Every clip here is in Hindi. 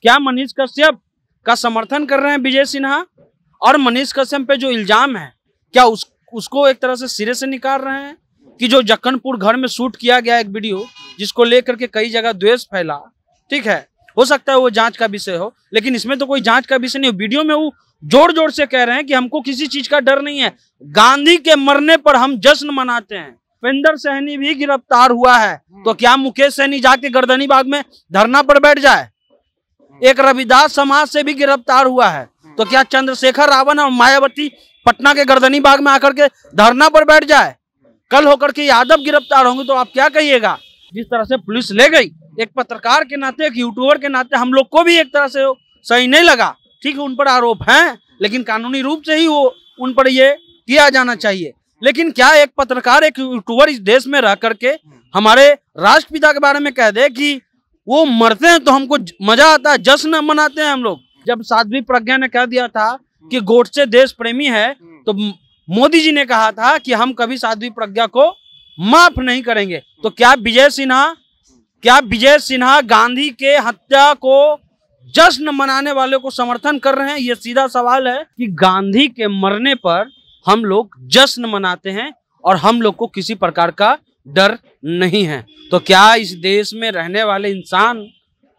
क्या मनीष कश्यप का समर्थन कर रहे हैं विजय सिन्हा? और मनीष कश्यप पे जो इल्जाम है क्या उसको एक तरह से सिरे से निकाल रहे हैं कि जो जक्कनपुर घर में शूट किया गया एक वीडियो जिसको लेकर के कई जगह द्वेष फैला, ठीक है, हो सकता है वो जांच का विषय हो, लेकिन इसमें तो कोई जांच का विषय नहीं हो। वीडियो में वो जोर जोर से कह रहे हैं कि हमको किसी चीज का डर नहीं है, गांधी के मरने पर हम जश्न मनाते हैं। उपेंद्र सहनी भी गिरफ्तार हुआ है, तो क्या मुकेश सहनी जाके गर्दनी बाग में धरना पर बैठ जाए? एक रविदास समाज से भी गिरफ्तार हुआ है, तो क्या चंद्रशेखर रावण और मायावती पटना के गर्दनी बाग में आकर के धरना पर बैठ जाए? कल होकर के यादव गिरफ्तार होंगे तो आप क्या कहिएगा? जिस तरह से पुलिस ले गई, एक पत्रकार के नाते, एक यूट्यूबर के नाते हम लोग को भी एक तरह से सही नहीं लगा। ठीक है, उन पर आरोप हैं, लेकिन कानूनी रूप से ही वो उन पर ये किया जाना चाहिए। लेकिन क्या एक पत्रकार, एक यूट्यूबर इस देश में रह करके हमारे राष्ट्रपिता के बारे में कह दे कि वो मरते हैं तो हमको मजा आता है, जश्न मनाते हैं हम लोग? जब साध्वी प्रज्ञा ने कह दिया था कि गोडसे देश प्रेमी है, तो मोदी जी ने कहा था कि हम कभी साध्वी प्रज्ञा को माफ नहीं करेंगे। तो क्या विजय सिन्हा गांधी के हत्या को जश्न मनाने वाले को समर्थन कर रहे हैं? ये सीधा सवाल है कि गांधी के मरने पर हम लोग जश्न मनाते हैं और हम लोग को किसी प्रकार का डर नहीं है। तो क्या इस देश में रहने वाले इंसान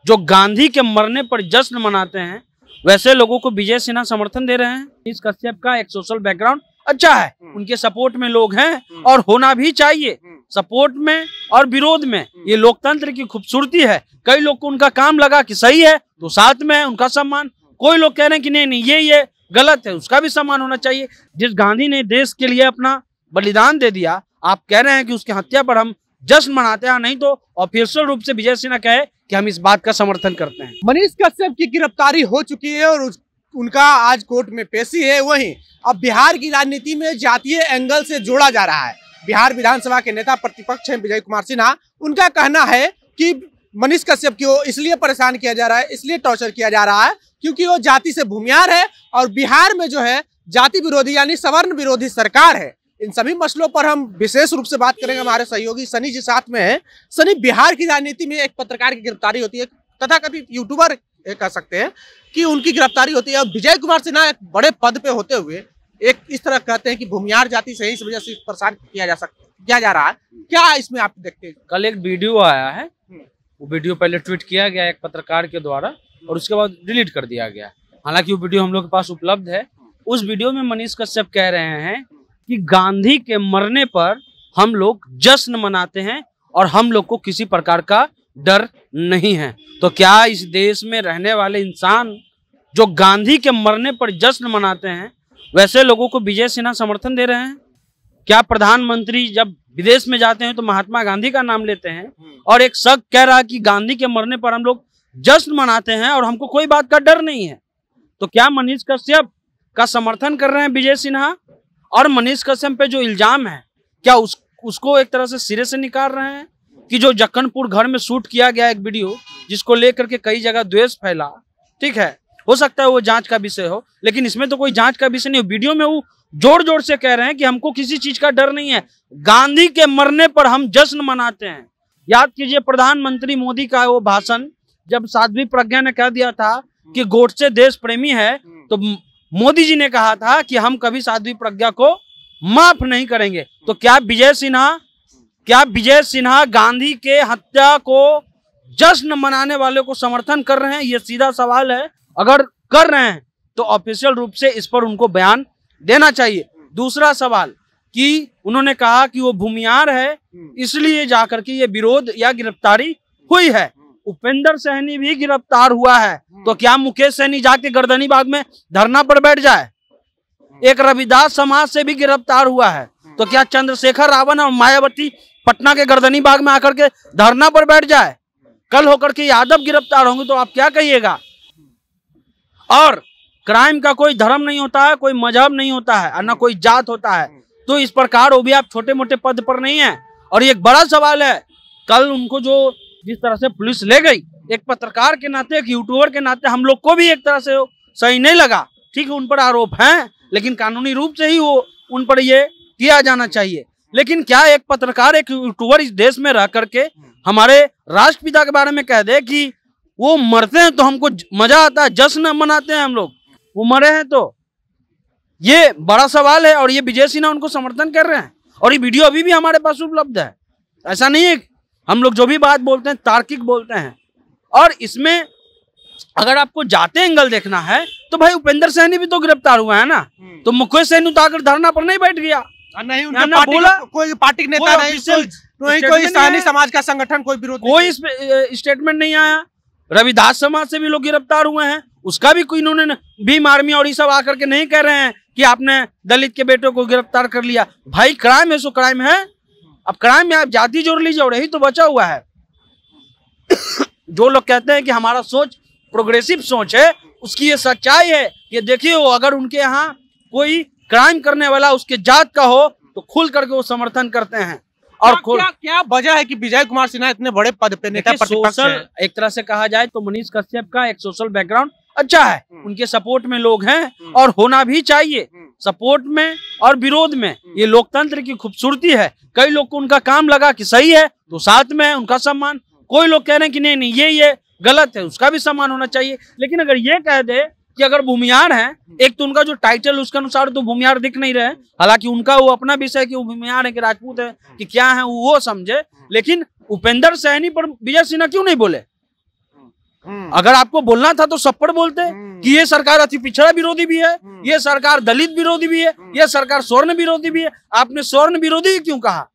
जो गांधी के मरने पर जश्न मनाते हैं, वैसे लोगों को विजय सिन्हा समर्थन दे रहे हैं? मनीष कश्यप का एक सोशल बैकग्राउंड अच्छा है, उनके सपोर्ट में लोग हैं और होना भी चाहिए। सपोर्ट में और विरोध में ये लोकतंत्र की खूबसूरती है। कई लोग को उनका काम लगा कि सही है तो साथ में है, उनका सम्मान। कोई लोग कह रहे हैं कि नहीं ये गलत है, उसका भी सम्मान होना चाहिए। जिस गांधी ने देश के लिए अपना बलिदान दे दिया, आप कह रहे हैं कि उसकी हत्या पर हम जश्न मनाते हैं, नहीं तो ऑफिशियल रूप से विजय सिन्हा कहे कि हम इस बात का समर्थन करते हैं। मनीष कश्यप की गिरफ्तारी हो चुकी है और उनका आज कोर्ट में पेशी है। वहीं अब बिहार की राजनीति में जातीय एंगल से जोड़ा जा रहा है। बिहार विधानसभा के नेता प्रतिपक्ष हैं विजय कुमार सिन्हा, उनका कहना है कि मनीष कश्यप को इसलिए परेशान किया जा रहा है, इसलिए टॉर्चर किया जा रहा है क्योंकि वो जाति से भूमियार है और बिहार में जो है जाति विरोधी यानी सवर्ण विरोधी सरकार है। इन सभी मसलों पर हम विशेष रूप से बात करेंगे। हमारे सहयोगी सनी जी साथ में है। सनी, बिहार की राजनीति में एक पत्रकार की गिरफ्तारी होती है, तथाकथित यूट्यूबर कह सकते हैं कि उनकी गिरफ्तारी होती है। विजय कुमार सिन्हा एक बड़े पद पे होते हुए एक इस तरह कहते हैं कि भूमियार जाति से ही इस वजह से परेशान किया जा रहा है। क्या इसमें आप देखते हैं? कल एक वीडियो आया है, वो वीडियो पहले ट्वीट किया गया एक पत्रकार के द्वारा और उसके बाद डिलीट कर दिया गया। हालांकि वो वीडियो हम लोग के पास उपलब्ध है। उस वीडियो में मनीष कश्यप कह रहे हैं कि गांधी के मरने पर हम लोग जश्न मनाते हैं और हम लोग को किसी प्रकार का डर नहीं है। तो क्या इस देश में रहने वाले इंसान जो गांधी के मरने पर जश्न मनाते हैं, वैसे लोगों को विजय सिन्हा समर्थन दे रहे हैं? क्या प्रधानमंत्री जब विदेश में जाते हैं तो महात्मा गांधी का नाम लेते हैं और एक शख्स कह रहा है कि गांधी के मरने पर हम लोग जश्न मनाते हैं और हमको कोई बात का डर नहीं है? तो क्या मनीष कश्यप का समर्थन कर रहे हैं विजय सिन्हा? और मनीष कश्यप पे जो इल्जाम है क्या उसको एक तरह से सिरे से निकाल रहे हैं कि जो जक्कनपुर घर में शूट किया गया एक वीडियो जिसको लेकर के कई जगह द्वेष फैला, ठीक है, हो सकता है वो जांच का विषय हो, लेकिन इसमें तो कोई जांच का विषय नहीं हो। वीडियो में वो जोर जोर से कह रहे हैं कि हमको किसी चीज का डर नहीं है, गांधी के मरने पर हम जश्न मनाते हैं। याद कीजिए प्रधानमंत्री मोदी का वो भाषण, जब साध्वी प्रज्ञा ने कह दिया था कि गोडसे देश प्रेमी है, तो मोदी जी ने कहा था कि हम कभी साध्वी प्रज्ञा को माफ नहीं करेंगे। तो क्या विजय सिन्हा गांधी के हत्या को जश्न मनाने वाले को समर्थन कर रहे हैं? ये सीधा सवाल है। अगर कर रहे हैं तो ऑफिशियल रूप से इस पर उनको बयान देना चाहिए। दूसरा सवाल कि उन्होंने कहा कि वो भूमियार है, इसलिए जाकर के ये विरोध या गिरफ्तारी हुई है। उपेंद्र सहनी भी गिरफ्तार हुआ है, तो क्या मुकेश सहनी जाके गर्दनी बाग में धरना पर बैठ जाए? एक रविदास समाज से भी गिरफ्तार हुआ है, तो क्या चंद्रशेखर रावण और मायावती पटना के गर्दनी बाग में आकर के धरना पर बैठ जाए? कल होकर के यादव गिरफ्तार होंगे तो आप क्या कहिएगा? और क्राइम का कोई धर्म नहीं होता है, कोई मजहब नहीं होता है और ना कोई जात होता है। तो इस प्रकार वो भी आप छोटे मोटे पद पर नहीं है। और ये एक बड़ा सवाल है, कल उनको जो जिस तरह से पुलिस ले गई, एक पत्रकार के नाते, एक यूट्यूबर के नाते हम लोग को भी एक तरह से सही नहीं लगा। ठीक है, उन पर आरोप हैं, लेकिन कानूनी रूप से ही वो उन पर ये किया जाना चाहिए। लेकिन क्या एक पत्रकार, एक यूट्यूबर इस देश में रह करके हमारे राष्ट्रपिता के बारे में कह दे कि वो मरते हैं तो हमको मजा आता है, जश्न मनाते हैं हम लोग, वो मरे हैं तो। ये बड़ा सवाल है और ये विजय सिन्हा उनको समर्थन कर रहे हैं और ये वीडियो अभी भी हमारे पास उपलब्ध है। ऐसा नहीं है, हम लोग जो भी बात बोलते हैं तार्किक बोलते हैं। और इसमें अगर आपको जाते एंगल देखना है तो भाई उपेंद्र सहनी भी तो गिरफ्तार हुआ है ना, तो मुकेश सहनी तो आकर धरना पर नहीं बैठ गया, नहीं उनका पार्टी बोला कोई पार्टी नेता नहीं, कोई स्थानीय समाज का संगठन, कोई विरोध, कोई स्टेटमेंट नहीं आया। रविदास समाज से भी लोग गिरफ्तार हुए हैं, उसका भी कोई इन्होंने भीम आर्मी और ये सब आकर के नहीं कह रहे हैं कि आपने दलित के बेटों को गिरफ्तार कर लिया। भाई क्राइम है सो क्राइम है। अब क्राइम में आप जाति जोड़ लीजिए और यही तो बचा हुआ है। जो लोग कहते हैं कि हमारा सोच प्रोग्रेसिव सोच है, उसकी ये सच्चाई है कि देखिए वो अगर उनके यहाँ कोई क्राइम करने वाला उसके जात का हो तो खुल करके वो समर्थन करते हैं। और क्या वजह है कि विजय कुमार सिन्हा इतने बड़े पद पे नेता प्रतिपक्ष है? एक तरह से कहा जाए तो मनीष कश्यप का एक सोशल बैकग्राउंड अच्छा है, उनके सपोर्ट में लोग हैं और होना भी चाहिए। सपोर्ट में और विरोध में ये लोकतंत्र की खूबसूरती है। कई लोग को उनका काम लगा कि सही है तो साथ में है, उनका सम्मान। कोई लोग कह रहे हैं कि नहीं ये गलत है, उसका भी सम्मान होना चाहिए। लेकिन अगर ये कह दे कि अगर भूमियार हैं, एक तो उनका जो टाइटल उसके अनुसार तो भूमियार दिख नहीं रहे, हालांकि उनका वो अपना विषय है कि वो भूमियार है कि राजपूत है कि क्या है वो समझे। लेकिन उपेंद्र सहनी पर विजय सिन्हा क्यों नहीं बोले? अगर आपको बोलना था तो सब पर बोलते कि ये सरकार अति पिछड़ा विरोधी भी है, ये सरकार दलित विरोधी भी है, ये सरकार स्वर्ण विरोधी भी है। आपने स्वर्ण विरोधी क्यों कहा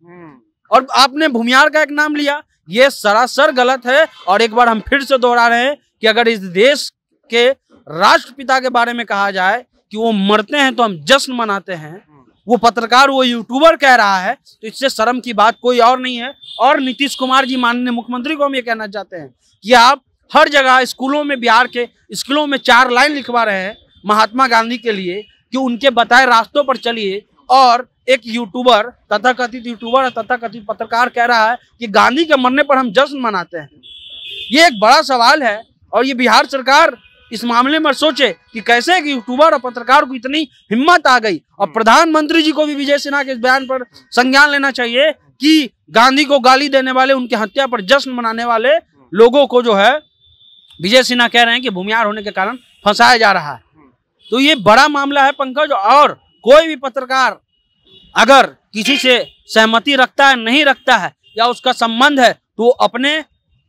और आपने भूमियार का एक नाम लिया? ये सरासर गलत है। और एक बार हम फिर से दोहरा रहे हैं कि अगर इस देश के राष्ट्रपिता के बारे में कहा जाए कि वो मरते हैं तो हम जश्न मनाते हैं, वो पत्रकार वो यूट्यूबर कह रहा है, तो इससे शर्म की बात कोई और नहीं है। और नीतीश कुमार जी माननीय मुख्यमंत्री को हम ये कहना चाहते हैं कि आप हर जगह स्कूलों में, बिहार के स्कूलों में 4 लाइन लिखवा रहे हैं महात्मा गांधी के लिए कि उनके बताए रास्तों पर चलिए, और एक यूट्यूबर, तथाकथित यूट्यूबर और तथाकथित पत्रकार कह रहा है कि गांधी के मरने पर हम जश्न मनाते हैं। ये एक बड़ा सवाल है और ये बिहार सरकार इस मामले में सोचे कि कैसे एक यूट्यूबर और पत्रकार को इतनी हिम्मत आ गई। और प्रधानमंत्री जी को भी विजय सिन्हा के इस बयान पर संज्ञान लेना चाहिए कि गांधी को गाली देने वाले, उनकी हत्या पर जश्न मनाने वाले लोगों को जो है विजय सिन्हा कह रहे हैं कि भूमियार होने के कारण फंसाया जा रहा है। तो ये बड़ा मामला है पंकज। और कोई भी पत्रकार अगर किसी से सहमति रखता है, नहीं रखता है या उसका संबंध है तो वो अपने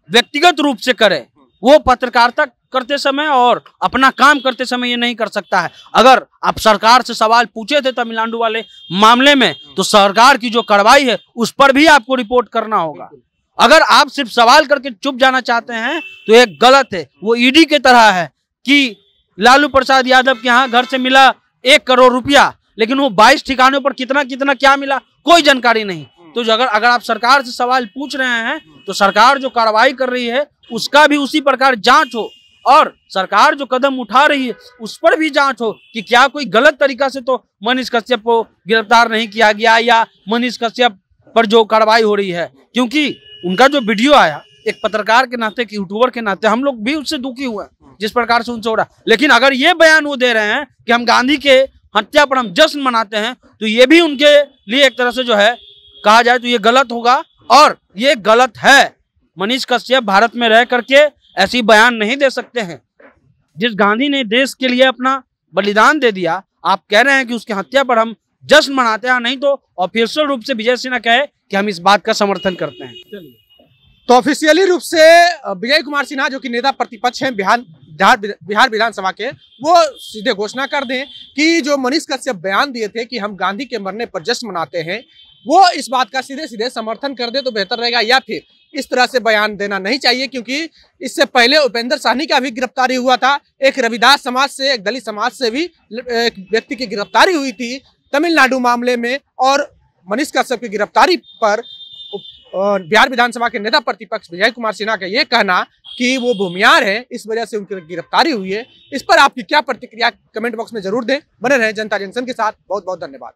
व्यक्तिगत रूप से करे। वो पत्रकारिता करते समय और अपना काम करते समय ये नहीं कर सकता है। अगर आप सरकार से सवाल पूछे थे तमिलनाडु वाले मामले में तो सरकार की जो कार्रवाई है उस पर भी आपको रिपोर्ट करना होगा। अगर आप सिर्फ सवाल करके चुप जाना चाहते हैं तो ये गलत है। वो ईडी के तरह है कि लालू प्रसाद यादव के यहाँ घर से मिला 1 करोड़ रुपया, लेकिन वो 22 ठिकानों पर कितना कितना क्या मिला कोई जानकारी नहीं। तो अगर आप सरकार से सवाल पूछ रहे हैं तो सरकार जो कार्रवाई कर रही है उसका भी उसी प्रकार जांच हो, और सरकार जो कदम उठा रही है उस पर भी जांच हो कि क्या कोई गलत तरीका से तो मनीष कश्यप को गिरफ्तार नहीं किया गया, या मनीष कश्यप पर जो कार्रवाई हो रही है। क्योंकि उनका जो वीडियो आया, एक पत्रकार के नाते, एक यूट्यूबर के नाते हम लोग भी उससे दुखी हुए जिस प्रकार से उनसे हो रहा। लेकिन अगर ये बयान वो दे रहे हैं कि हम गांधी के हत्या पर हम जश्न मनाते हैं तो ये भी उनके लिए एक तरह से जो है कहा जाए तो ये गलत होगा, और ये गलत है। मनीष कश्यप भारत में रह करके ऐसी बयान नहीं दे सकते हैं। जिस गांधी ने देश के लिए अपना बलिदान दे दिया, आप कह रहे हैं कि उसकी हत्या पर हम जश्न मनाते हैं, नहीं तो ऑफिशियल रूप से विजय सिन्हा कहे कि हम इस बात का समर्थन करते हैं। तो ऑफिशियली रूप से विजय कुमार सिन्हा जो कि नेता प्रतिपक्ष हैं बिहार विधानसभा के, वो सीधे घोषणा कर दें कि जो मनीष कश्यप बयान दिए थे कि हम गांधी के मरने पर जश्न मनाते हैं, वो इस बात का सीधे सीधे समर्थन कर दे तो बेहतर रहेगा। या फिर इस तरह से बयान देना नहीं चाहिए, क्योंकि इससे पहले उपेंद्र सहनी का भी गिरफ्तारी हुआ था। एक रविदास समाज से, एक दलित समाज से भी एक व्यक्ति की गिरफ्तारी हुई थी तमिलनाडु मामले में। और मनीष कश्यप की गिरफ्तारी पर बिहार विधानसभा के नेता प्रतिपक्ष विजय कुमार सिन्हा का ये कहना कि वो भूमियार है, इस वजह से उनकी गिरफ्तारी हुई है। इस पर आपकी क्या प्रतिक्रिया कमेंट बॉक्स में जरूर दें। बने रहें जनता जंक्शन के साथ। बहुत बहुत धन्यवाद।